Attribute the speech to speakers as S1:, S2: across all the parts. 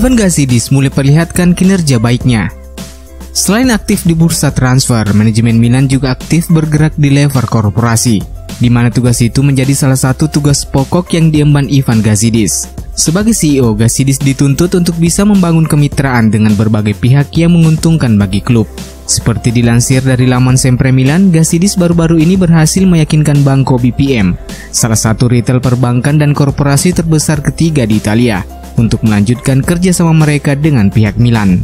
S1: Ivan Gazidis mulai perlihatkan kinerja baiknya. Selain aktif di bursa transfer, manajemen Milan juga aktif bergerak di level korporasi, di mana tugas itu menjadi salah satu tugas pokok yang diemban Ivan Gazidis. Sebagai CEO, Gazidis dituntut untuk bisa membangun kemitraan dengan berbagai pihak yang menguntungkan bagi klub. Seperti dilansir dari laman Sempre Milan, Gazidis baru-baru ini berhasil meyakinkan Banco BPM, salah satu retail perbankan dan korporasi terbesar ketiga di Italia, untuk melanjutkan kerjasama mereka dengan pihak Milan.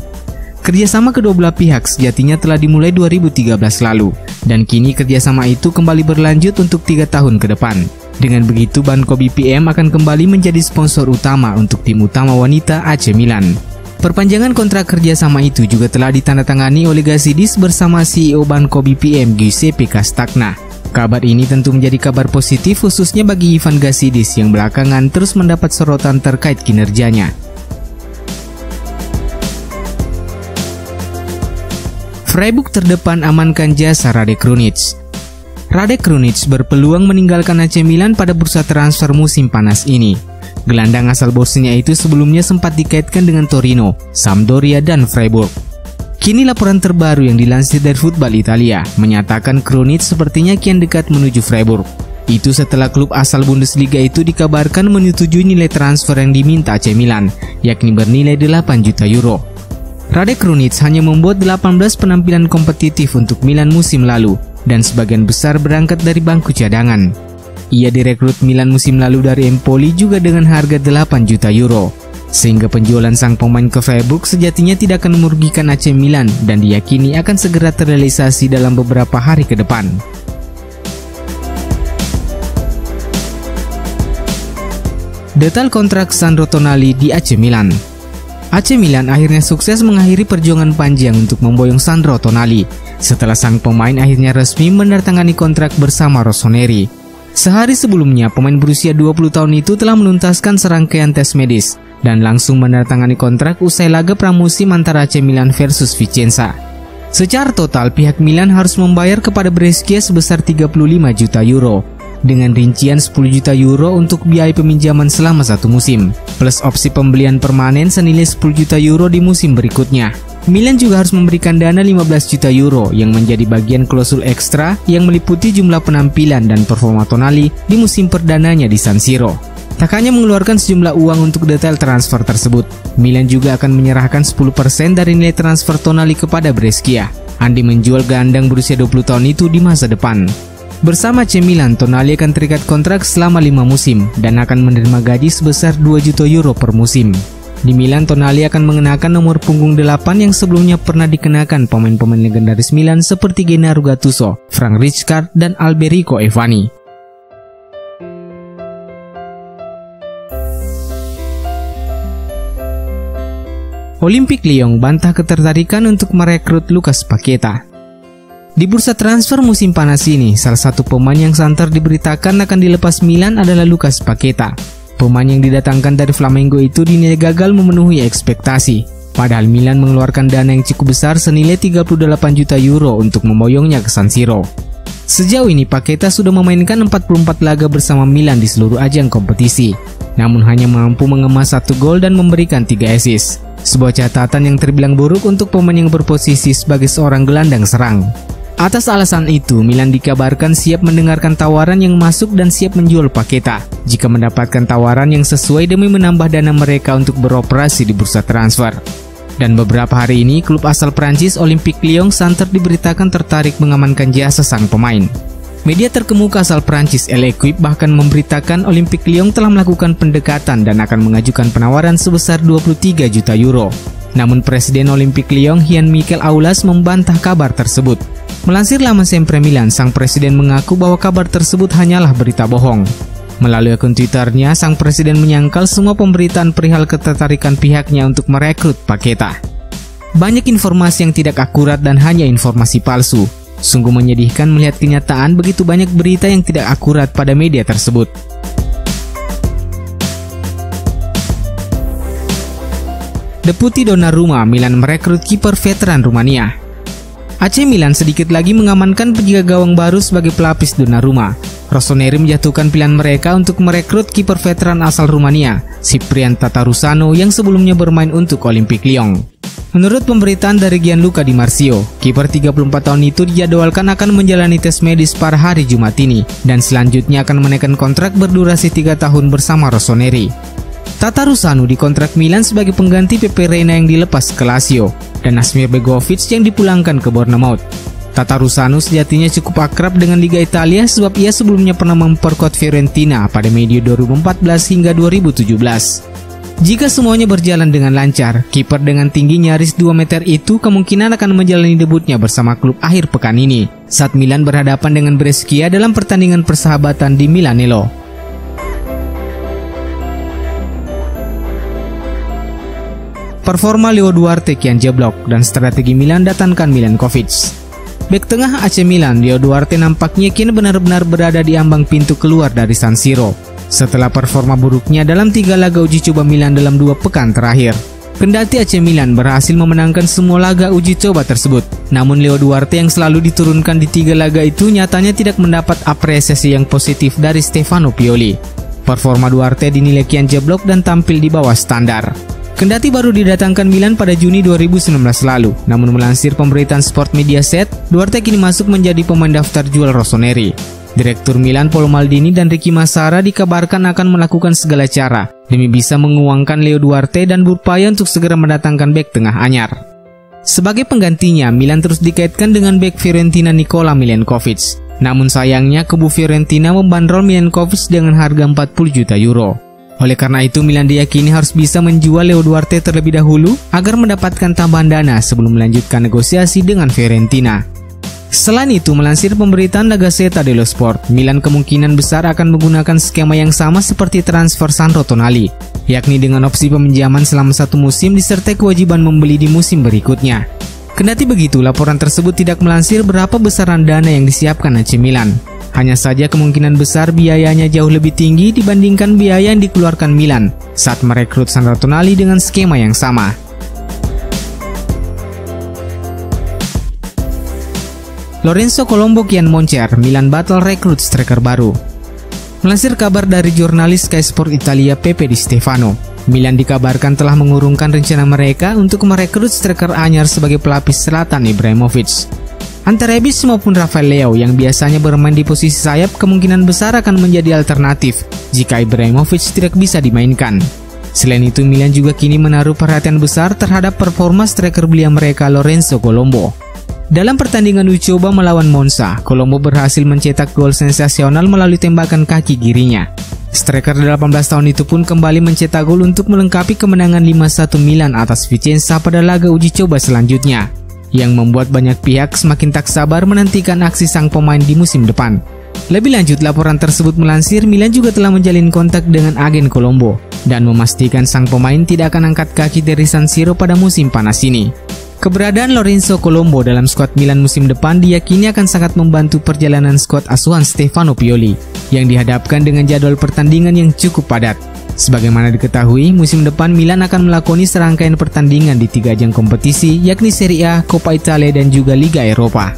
S1: Kerjasama kedua belah pihak sejatinya telah dimulai 2013 lalu, dan kini kerjasama itu kembali berlanjut untuk 3 tahun ke depan. Dengan begitu, Banco BPM akan kembali menjadi sponsor utama untuk tim utama wanita AC Milan. Perpanjangan kontrak kerjasama itu juga telah ditandatangani oleh Gazidis bersama CEO Banco BPM Giuseppe Castagna. Kabar ini tentu menjadi kabar positif khususnya bagi Ivan Gazidis yang belakangan terus mendapat sorotan terkait kinerjanya. Freiburg terdepan amankan jasa Radek Krunic. Radek Krunic berpeluang meninggalkan AC Milan pada bursa transfer musim panas ini. Gelandang asal Bosnia itu sebelumnya sempat dikaitkan dengan Torino, Sampdoria, dan Freiburg. Kini laporan terbaru yang dilansir dari Football Italia menyatakan Krunic sepertinya kian dekat menuju Freiburg. Itu setelah klub asal Bundesliga itu dikabarkan menyetujui nilai transfer yang diminta AC Milan, yakni bernilai 8 juta euro. Radek Krunic hanya membuat 18 penampilan kompetitif untuk Milan musim lalu, dan sebagian besar berangkat dari bangku cadangan. Ia direkrut Milan musim lalu dari Empoli juga dengan harga 8 juta euro. Sehingga penjualan sang pemain ke Freiburg sejatinya tidak akan merugikan AC Milan dan diyakini akan segera terrealisasi dalam beberapa hari ke depan. Detail kontrak Sandro Tonali di AC Milan. AC Milan akhirnya sukses mengakhiri perjuangan panjang untuk memboyong Sandro Tonali setelah sang pemain akhirnya resmi menandatangani kontrak bersama Rossoneri. Sehari sebelumnya, pemain berusia 20 tahun itu telah menuntaskan serangkaian tes medis dan langsung menandatangani kontrak usai laga pramusim antara AC Milan versus Vicenza. Secara total, pihak Milan harus membayar kepada Brescia sebesar 35 juta euro, dengan rincian 10 juta euro untuk biaya peminjaman selama 1 musim, plus opsi pembelian permanen senilai 10 juta euro di musim berikutnya. Milan juga harus memberikan dana 15 juta euro yang menjadi bagian klausul ekstra yang meliputi jumlah penampilan dan performa Tonali di musim perdananya di San Siro. Tak hanya mengeluarkan sejumlah uang untuk detail transfer tersebut, Milan juga akan menyerahkan 10% dari nilai transfer Tonali kepada Brescia. Andi menjual gelandang berusia 20 tahun itu di masa depan. Bersama AC Milan, Tonali akan terikat kontrak selama 5 musim dan akan menerima gaji sebesar 2 juta euro per musim. Di Milan, Tonali akan mengenakan nomor punggung 8 yang sebelumnya pernah dikenakan pemain-pemain legendaris Milan seperti Gennaro Gattuso, Frank Rijkaard, dan Alberico Evani. Olympique Lyon bantah ketertarikan untuk merekrut Lucas Paqueta. Di bursa transfer musim panas ini, salah satu pemain yang santer diberitakan akan dilepas Milan adalah Lucas Paqueta. Pemain yang didatangkan dari Flamengo itu dinilai gagal memenuhi ekspektasi, padahal Milan mengeluarkan dana yang cukup besar senilai 38 juta euro untuk memboyongnya ke San Siro. Sejauh ini Paqueta sudah memainkan 44 laga bersama Milan di seluruh ajang kompetisi, namun hanya mampu mengemas 1 gol dan memberikan 3 assist. Sebuah catatan yang terbilang buruk untuk pemain yang berposisi sebagai seorang gelandang serang. Atas alasan itu, Milan dikabarkan siap mendengarkan tawaran yang masuk dan siap menjual Paqueta jika mendapatkan tawaran yang sesuai demi menambah dana mereka untuk beroperasi di bursa transfer. Dan beberapa hari ini, klub asal Prancis Olympique Lyon santer diberitakan tertarik mengamankan jasa sang pemain. Media terkemuka asal Prancis L'Equipe bahkan memberitakan Olympique Lyon telah melakukan pendekatan dan akan mengajukan penawaran sebesar 23 juta euro. Namun Presiden Olympique Lyon Jean-Michel Aulas membantah kabar tersebut. Melansir laman Sempre Milan, sang presiden mengaku bahwa kabar tersebut hanyalah berita bohong. Melalui akun Twitternya, sang presiden menyangkal semua pemberitaan perihal ketertarikan pihaknya untuk merekrut Paqueta. Banyak informasi yang tidak akurat dan hanya informasi palsu. Sungguh menyedihkan melihat kenyataan begitu banyak berita yang tidak akurat pada media tersebut. Deputi Donnarumma, Milan merekrut kiper veteran Rumania. AC Milan sedikit lagi mengamankan penjaga gawang baru sebagai pelapis Donnarumma. Rossoneri menjatuhkan pilihan mereka untuk merekrut kiper veteran asal Rumania, Ciprian Tatarusanu yang sebelumnya bermain untuk Olympique Lyon. Menurut pemberitaan dari Gianluca Di Marzio, kiper 34 tahun itu dijadwalkan akan menjalani tes medis pada hari Jumat ini dan selanjutnya akan menaikkan kontrak berdurasi 3 tahun bersama Rossoneri. Tatarusanu dikontrak Milan sebagai pengganti Pepe Reina yang dilepas ke Lazio dan Asmir Begovic yang dipulangkan ke Bournemouth. Tatarusanu sejatinya cukup akrab dengan Liga Italia sebab ia sebelumnya pernah memperkuat Fiorentina pada medio 2014 hingga 2017. Jika semuanya berjalan dengan lancar, kiper dengan tinggi nyaris 2 meter itu kemungkinan akan menjalani debutnya bersama klub akhir pekan ini saat Milan berhadapan dengan Brescia dalam pertandingan persahabatan di Milanello. Performa Leo Duarte kian jeblok dan strategi Milan datangkan Milenkovic. Bek tengah AC Milan, Leo Duarte nampaknya kini benar-benar berada di ambang pintu keluar dari San Siro setelah performa buruknya dalam 3 laga uji coba Milan dalam 2 pekan terakhir. Kendati AC Milan berhasil memenangkan semua laga uji coba tersebut, namun Leo Duarte yang selalu diturunkan di 3 laga itu nyatanya tidak mendapat apresiasi yang positif dari Stefano Pioli. Performa Duarte dinilai kian jeblok dan tampil di bawah standar. Kendati baru didatangkan Milan pada Juni 2019 lalu, namun melansir pemberitaan Sport Mediaset, Duarte kini masuk menjadi pemain daftar jual Rossoneri. Direktur Milan Paolo Maldini dan Ricky Massara dikabarkan akan melakukan segala cara demi bisa menguangkan Leo Duarte dan berupaya untuk segera mendatangkan bek tengah anyar. Sebagai penggantinya, Milan terus dikaitkan dengan bek Fiorentina Nikola Milenkovic. Namun sayangnya kubu Fiorentina membandrol Milenkovic dengan harga 40 juta euro. Oleh karena itu, Milan diyakini harus bisa menjual Leo Duarte terlebih dahulu agar mendapatkan tambahan dana sebelum melanjutkan negosiasi dengan Fiorentina. Selain itu, melansir pemberitaan La Gazzetta dello Sport, Milan kemungkinan besar akan menggunakan skema yang sama seperti transfer Sandro Tonali, yakni dengan opsi peminjaman selama 1 musim disertai kewajiban membeli di musim berikutnya. Kendati begitu, laporan tersebut tidak melansir berapa besaran dana yang disiapkan AC Milan. Hanya saja kemungkinan besar biayanya jauh lebih tinggi dibandingkan biaya yang dikeluarkan Milan saat merekrut Sandro Tonali dengan skema yang sama. Lorenzo Colombo kian moncer, Milan batal rekrut striker baru. Melansir kabar dari jurnalis Sky Sport Italia Pepe Di Stefano, Milan dikabarkan telah mengurungkan rencana mereka untuk merekrut striker anyar sebagai pelapis selatan Ibrahimovic. Antara Rebic maupun Rafael Leao yang biasanya bermain di posisi sayap kemungkinan besar akan menjadi alternatif jika Ibrahimovic tidak bisa dimainkan. Selain itu, Milan juga kini menaruh perhatian besar terhadap performa striker belia mereka Lorenzo Colombo. Dalam pertandingan uji coba melawan Monza, Colombo berhasil mencetak gol sensasional melalui tembakan kaki kirinya. Striker 18 tahun itu pun kembali mencetak gol untuk melengkapi kemenangan 5-1 Milan atas Vicenza pada laga uji coba selanjutnya, yang membuat banyak pihak semakin tak sabar menantikan aksi sang pemain di musim depan. Lebih lanjut, laporan tersebut melansir Milan juga telah menjalin kontak dengan agen Colombo dan memastikan sang pemain tidak akan angkat kaki dari San Siro pada musim panas ini. Keberadaan Lorenzo Colombo dalam skuad Milan musim depan diyakini akan sangat membantu perjalanan skuad asuhan Stefano Pioli yang dihadapkan dengan jadwal pertandingan yang cukup padat. Sebagaimana diketahui, musim depan Milan akan melakoni serangkaian pertandingan di 3 ajang kompetisi yakni Serie A, Coppa Italia dan juga Liga Eropa.